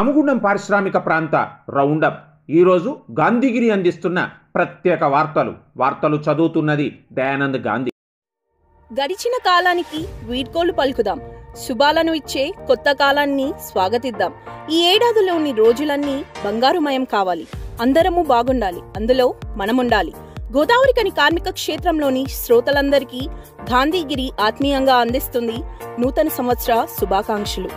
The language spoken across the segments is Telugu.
రామగుండం పారిశ్రామిక ప్రాంత రౌండప్ ఈరోజు గాంధీగిరి అందిస్తున్న ప్రత్యేక వార్తలు చదువుతున్నది దయానంద్ గాంధీ. గడిచిన కాలానికి వీడ్కోలు పలుకుదాం, శుభాలను ఇచ్చే కొత్త కాలాన్ని స్వాగతిద్దాం. ఈ ఏడాదిలోని రోజులన్నీ బంగారుమయం కావాలి, అందరము బాగుండాలి, అందులో మనముండాలి. గోదావరికని కార్మిక క్షేత్రంలోని శ్రోతలందరికీ గాంధీగిరి ఆత్మీయంగా అందిస్తుంది నూతన సంవత్సర శుభాకాంక్షలు.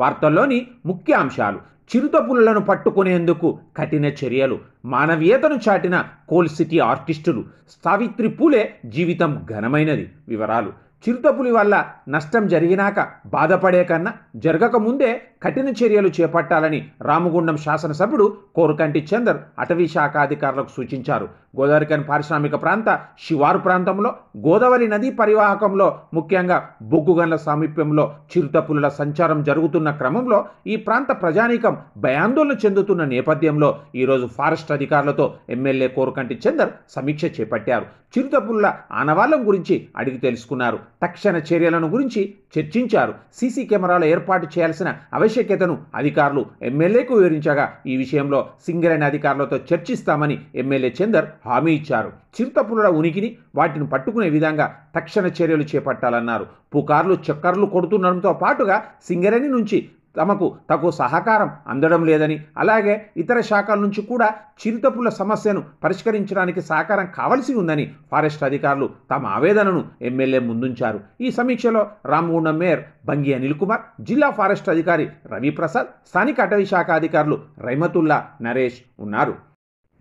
వార్తల్లోని ముఖ్య అంశాలు: చిరుత పులులను పట్టుకునేందుకు కఠిన చర్యలు, మానవీయతను చాటిన కోల్ సిటీ ఆర్టిస్టులు, సావిత్రి పూలే జీవితం ఘనమైనది. వివరాలు: చిరుతపులి వల్ల నష్టం జరిగినాక బాధపడే కన్నా జరగకముందే కఠిన చర్యలు చేపట్టాలని రామగుండం శాసనసభ్యుడు కోరుకంటి చందర్ అటవీ శాఖ అధికారులకు సూచించారు. గోదావరికని పారిశ్రామిక ప్రాంత శివారు ప్రాంతంలో గోదావరి నదీ పరివాహకంలో ముఖ్యంగా బొగ్గుగన్ల సామీప్యంలో చిరుతపులుల సంచారం జరుగుతున్న క్రమంలో ఈ ప్రాంత ప్రజానీకం భయాందోళన చెందుతున్న నేపథ్యంలో ఈరోజు ఫారెస్ట్ అధికారులతో ఎమ్మెల్యే కోరుకంటి చందర్ సమీక్ష చేపట్టారు. చిరుతపులుల ఆనవాళ్లం గురించి అడిగి తెలుసుకున్నారు. తక్షణ చర్యలను గురించి చర్చించారు. సీసీ కెమెరాల ఏర్పాటు చేయాల్సిన ఆవశ్యకతను అధికారులు ఎమ్మెల్యేకు వివరించగా ఈ విషయంలో సింగరేణి అధికారులతో చర్చిస్తామని ఎమ్మెల్యే చందర్ హామీ ఇచ్చారు. చిరుతపులుల ఉనికిని, వాటిని పట్టుకునే విధంగా తక్షణ చర్యలు చేపట్టాలన్నారు. పుకార్లు చక్కర్లు కొడుతుండడంతో పాటుగా సింగరేణి నుంచి తమకు తగు సహకారం అందడం లేదని, అలాగే ఇతర శాఖల నుంచి కూడా చిరుతపుల సమస్యను పరిష్కరించడానికి సహకారం కావలసి ఉందని ఫారెస్ట్ అధికారులు తమ ఆవేదనను ఎమ్మెల్యే ముందుంచారు. ఈ సమీక్షలో రామగుండం మేయర్ బంగి అనిల్ కుమార్, జిల్లా ఫారెస్ట్ అధికారి రవిప్రసాద్, స్థానిక అటవీ శాఖ అధికారులు రైమతుల్లా, నరేష్ ఉన్నారు.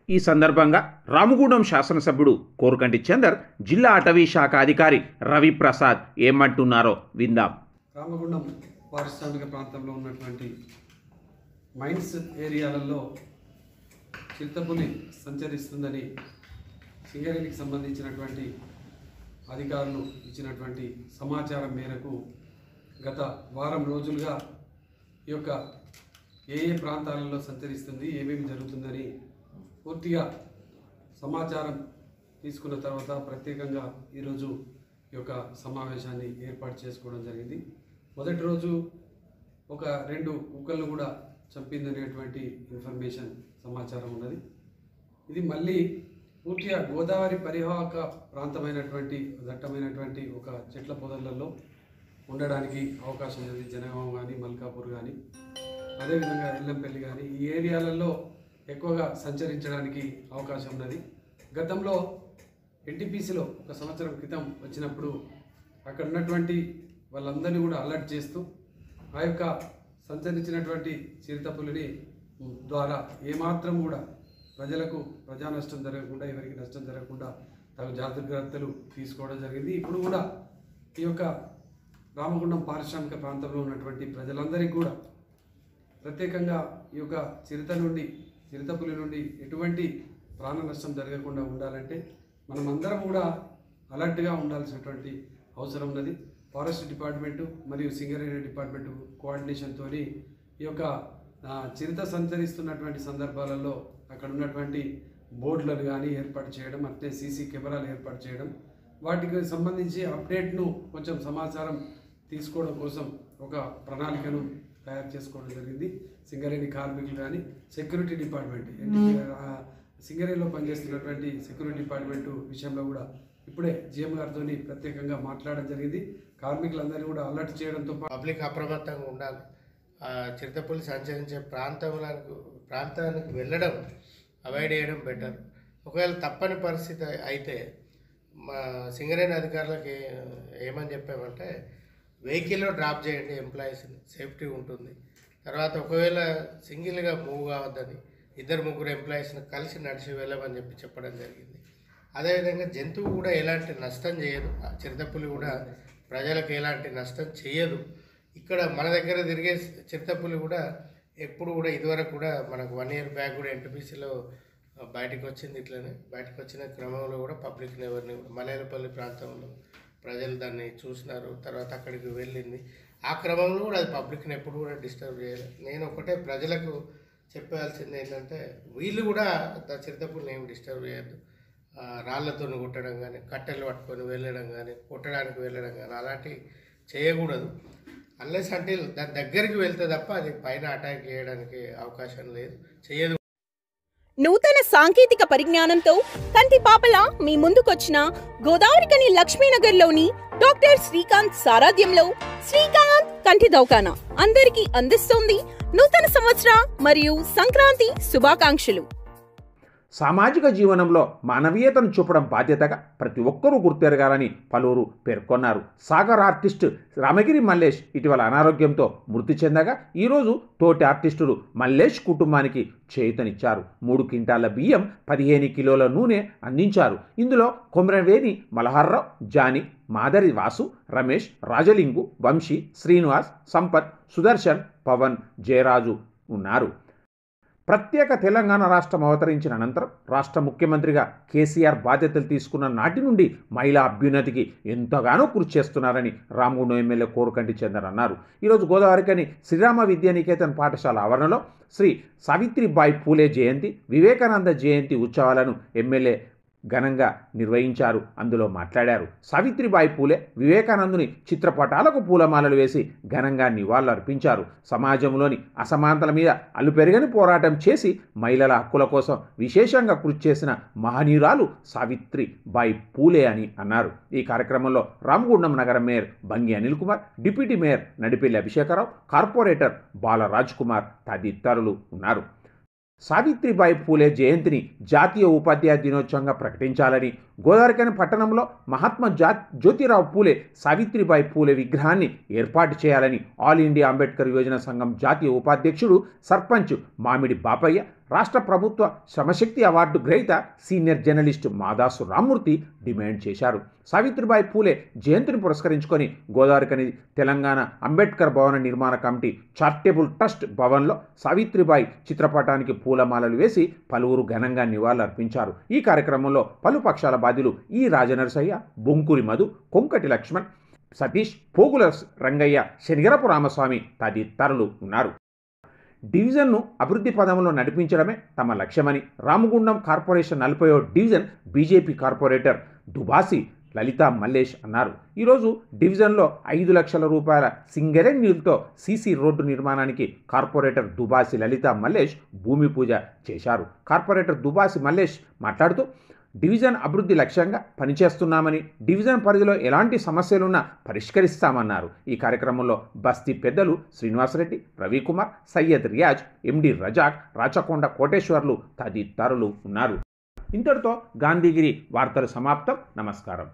ఈ సందర్భంగా రామగుండం శాసనసభ్యుడు కోరుకంటి చందర్, జిల్లా అటవీ శాఖ అధికారి రవిప్రసాద్ ఏమంటున్నారో విందాం. రామగుండం పారిశ్రామిక ప్రాంతంలో ఉన్నటువంటి మైన్స్ ఏరియాలలో చిరుతపులి సంచరిస్తుందని సింగరేణికి సంబంధించినటువంటి అధికారులు ఇచ్చినటువంటి సమాచారం మేరకు గత వారం రోజులుగా ఈ యొక్క ఏ ప్రాంతాలలో సంచరిస్తుంది, ఏమేమి జరుగుతుందని పూర్తిగా సమాచారం తీసుకున్న తర్వాత ప్రత్యేకంగా ఈరోజు ఈ యొక్క సమావేశాన్ని ఏర్పాటు చేసుకోవడం జరిగింది. మొదటి రోజు ఒక 2 కుక్కలను కూడా చంపిందనేటువంటి ఇన్ఫర్మేషన్ సమాచారం ఉన్నది. ఇది మళ్ళీ పూర్తిగా గోదావరి పరివాహక ప్రాంతమైనటువంటి దట్టమైనటువంటి ఒక చెట్ల పొదలలో ఉండడానికి అవకాశం ఉంది. జనగాం కానీ, మల్కాపూర్ కానీ, అదేవిధంగా ఎల్లంపల్లి కానీ ఈ ఏరియాలలో ఎక్కువగా సంచరించడానికి అవకాశం ఉన్నది. గతంలో ఎన్టీపీసీలో 1 సంవత్సరం క్రితం వచ్చినప్పుడు అక్కడ ఉన్నటువంటి వాళ్ళందరినీ కూడా అలర్ట్ చేస్తూ ఆ యొక్క సంచరించినటువంటి చిరుతపులిని ద్వారా ఏమాత్రం కూడా ప్రజలకు ప్రజా నష్టం జరగకుండా, ఎవరికి నష్టం జరగకుండా తగు జాగ్రత్తలు తీసుకోవడం జరిగింది. ఇప్పుడు కూడా ఈ యొక్క రామగుండం పారిశ్రామిక ప్రాంతంలో ఉన్నటువంటి ప్రజలందరికీ కూడా ప్రత్యేకంగా ఈ యొక్క చిరుతపులి నుండి ఎటువంటి ప్రాణ నష్టం జరగకుండా ఉండాలంటే మనమందరం కూడా అలర్ట్గా ఉండాల్సినటువంటి అవసరం ఉన్నది. ఫారెస్ట్ డిపార్ట్మెంటు మరియు సింగరేణి డిపార్ట్మెంటు కోఆర్డినేషన్తో ఈ యొక్క చిరుత సంచరిస్తున్నటువంటి సందర్భాలలో అక్కడ ఉన్నటువంటి బోర్డులను కానీ ఏర్పాటు చేయడం, అంటే సీసీ కెమెరాలు ఏర్పాటు చేయడం, వాటికి సంబంధించి అప్డేట్ను కొంచెం సమాచారం తీసుకోవడం కోసం ఒక ప్రణాళికను తయారు చేసుకోవడం జరిగింది. సింగరేణి కార్మికులు కానీ, సెక్యూరిటీ డిపార్ట్మెంట్, సింగరేణిలో పనిచేస్తున్నటువంటి సెక్యూరిటీ డిపార్ట్మెంటు విషయంలో కూడా ఇప్పుడే జీఎం గారితో ప్రత్యేకంగా మాట్లాడడం జరిగింది. కార్మికులందరినీ కూడా అలర్ట్ చేయడంతో పబ్లిక్ అప్రమత్తంగా ఉండాలి. చిరుతపులి సంచరించే ప్రాంతానికి వెళ్ళడం అవాయిడ్ చేయడం బెటర్. ఒకవేళ తప్పని పరిస్థితి అయితే మా సింగరేణి అధికారులకి ఏమని చెప్పామంటే వెహికల్లో డ్రాప్ చేయండి, ఎంప్లాయీస్ని, సేఫ్టీ ఉంటుంది. తర్వాత ఒకవేళ సింగిల్గా మూవ్ కావద్దని 2-3 ఎంప్లాయీస్ని కలిసి నడిచి వెళ్ళమని చెప్పడం జరిగింది. అదేవిధంగా జంతువు కూడా ఎలాంటి నష్టం చేయదు, చిరుతపులి కూడా ప్రజలకు ఎలాంటి నష్టం చేయదు. ఇక్కడ మన దగ్గర తిరిగే చిరుతపులి కూడా ఎప్పుడు కూడా ఇదివరకు కూడా మనకు 1 year బ్యాక్ కూడా ఎన్టీపీసీలో బయటకు వచ్చింది. ఇట్లనే బయటకు వచ్చిన క్రమంలో కూడా పబ్లిక్ని ఎవరిని మలేలపల్లి ప్రాంతంలో ప్రజలు దాన్ని చూసినారు. తర్వాత అక్కడికి వెళ్ళింది. ఆ క్రమంలో కూడా అది పబ్లిక్ని ఎప్పుడు కూడా డిస్టర్బ్ చేయలేదు. నేను ఒకటే ప్రజలకు చెప్పాల్సింది ఏంటంటే వీళ్ళు కూడా చిరుతపులిని ఏమి డిస్టర్బ్ చేయద్దు. రాళ్లతో కొట్టడం కానీ, కట్టెలు పట్టుకొని వెళ్ళడం కానీ, కొట్టడానికి వెళ్ళడం కానీ అలాంటివి చేయకూడదు. అన్లెస్ అంటే దాని దగ్గరికి వెళ్తే తప్ప అది పైన అటాక్ చేయడానికి అవకాశం లేదు, చేయదు. నూతన సాంకేతిక పరిజ్ఞానంతో కంటి పాపల మీ ముందుకొచ్చిన గోదావరికని లక్ష్మీనగర్లోని డాక్టర్ శ్రీకాంత్ సారథ్యంలో శ్రీకాంత్ కంటి దవాఖానా అందరికీ అందిస్తోంది నూతన సంవత్సర మరియు సంక్రాంతి శుభాకాంక్షలు. సామాజిక జీవనంలో మానవీయతను చూపడం బాధ్యతగా ప్రతి ఒక్కరూ గుర్తెరగాలని పలువురు పేర్కొన్నారు. సాగర్ ఆర్టిస్ట్ రామగిరి మల్లేష్ ఇటీవల అనారోగ్యంతో మృతి చెందగా ఈరోజు తోటి ఆర్టిస్టులు మల్లేష్ కుటుంబానికి చేయూతనిచ్చారు. 3 క్వింటాల బియ్యం, 15 కిలోల నూనె అందించారు. ఇందులో కొమరవేణి మలహర్రావు, జానీ, మాదరి వాసు, రమేష్, రాజలింగు, వంశీ, శ్రీనివాస్, సంపత్, సుదర్శన్, పవన్, జయరాజు ఉన్నారు. ప్రత్యేక తెలంగాణ రాష్ట్రం అవతరించిన అనంతరం రాష్ట్ర ముఖ్యమంత్రిగా కేసీఆర్ బాధ్యతలు తీసుకున్న నాటి నుండి మహిళా అభ్యున్నతికి ఎంతగానో కృషి చేస్తున్నారని రామగుండం ఎమ్మెల్యే కోరుకంటి చందర్ అన్నారు. ఈరోజు గోదావరికని శ్రీరామ విద్యానికేతన్ పాఠశాల ఆవరణలో శ్రీ సావిత్రిబాయి పూలే జయంతి, వివేకానంద జయంతి ఉత్సవాలను ఎమ్మెల్యే ఘనంగా నిర్వహించారు. అందులో మాట్లాడారు. సావిత్రిబాయి పూలే, వివేకానందుని చిత్రపటాలకు పూలమాలలు వేసి ఘనంగా నివాళులర్పించారు. సమాజంలోని అసమానతల మీద అలుపెరగని పోరాటం చేసి మహిళల హక్కుల కోసం విశేషంగా కృషి చేసిన మహనీయురాలు సావిత్రిబాయి పూలే అని అన్నారు. ఈ కార్యక్రమంలో రామగుండం నగర mayor Bangi Anil Kumar, deputy mayor Nadipelli Abhishekrao, corporator Balaraj Kumar తదితరులు ఉన్నారు. సావిత్రిబాయి పూలే జయంతిని జాతీయ ఉపాధ్యాయ దినోత్సవంగా ప్రకటించాలని, గోదావరికని పట్టణంలో మహాత్మా జ్యోతిరావు పూలే సావిత్రిబాయి పూలే విగ్రహాన్ని ఏర్పాటు చేయాలని ఆల్ ఇండియా అంబేద్కర్ యువజన సంఘం జాతీయ ఉపాధ్యక్షుడు సర్పంచ్ మామిడి బాపయ్య, రాష్ట్ర ప్రభుత్వ శ్రమశక్తి అవార్డు గ్రహీత senior journalist Madasu Rammurthy demand చేశారు. సావిత్రిబాయి పూలే జయంతిని పురస్కరించుకొని గోదావరికని తెలంగాణ అంబేద్కర్ భవన నిర్మాణ కమిటీ చారిటబుల్ ట్రస్ట్ భవన్లో సావిత్రిబాయి చిత్రపటానికి పూలమాలలు వేసి పలువురు ఘనంగా నివాళులర్పించారు. ఈ కార్యక్రమంలో పలు పక్షాల బాధ్యులు ఈ రాజనరసయ్య, బొంకురి మధు, కొంకటి లక్ష్మణ్, సతీష్, పోగుల రంగయ్య, శనిగరపు రామస్వామి తదితరులు ఉన్నారు. డివిజన్ను అభివృద్ధి పదంలో నడిపించడమే తమ లక్ష్యమని రామగుండం కార్పొరేషన్ 40వ division BJP corporator Dubasi Lalitha Mallesh అన్నారు. ఈరోజు డివిజన్లో 5 లక్షల రూపాయల సింగరేణి నిధులతో సీసీ రోడ్డు నిర్మాణానికి కార్పొరేటర్ దుబాసి లలితా మల్లేష్ భూమి పూజ చేశారు. కార్పొరేటర్ దుబాసి మల్లేష్ మాట్లాడుతూ డివిజన్ అభివృద్ధి లక్ష్యంగా పనిచేస్తున్నామని, డివిజన్ పరిధిలో ఎలాంటి సమస్యలున్నా పరిష్కరిస్తామన్నారు. ఈ కార్యక్రమంలో బస్తీ పెద్దలు శ్రీనివాసరెడ్డి, రవికుమార్, సయ్యద్ రియాజ్, ఎండి రజాక్, రాచకొండ కోటేశ్వర్లు తదితరులు ఉన్నారు. ఇంతటితో గాంధీగిరి వార్తలు సమాప్తం. నమస్కారం.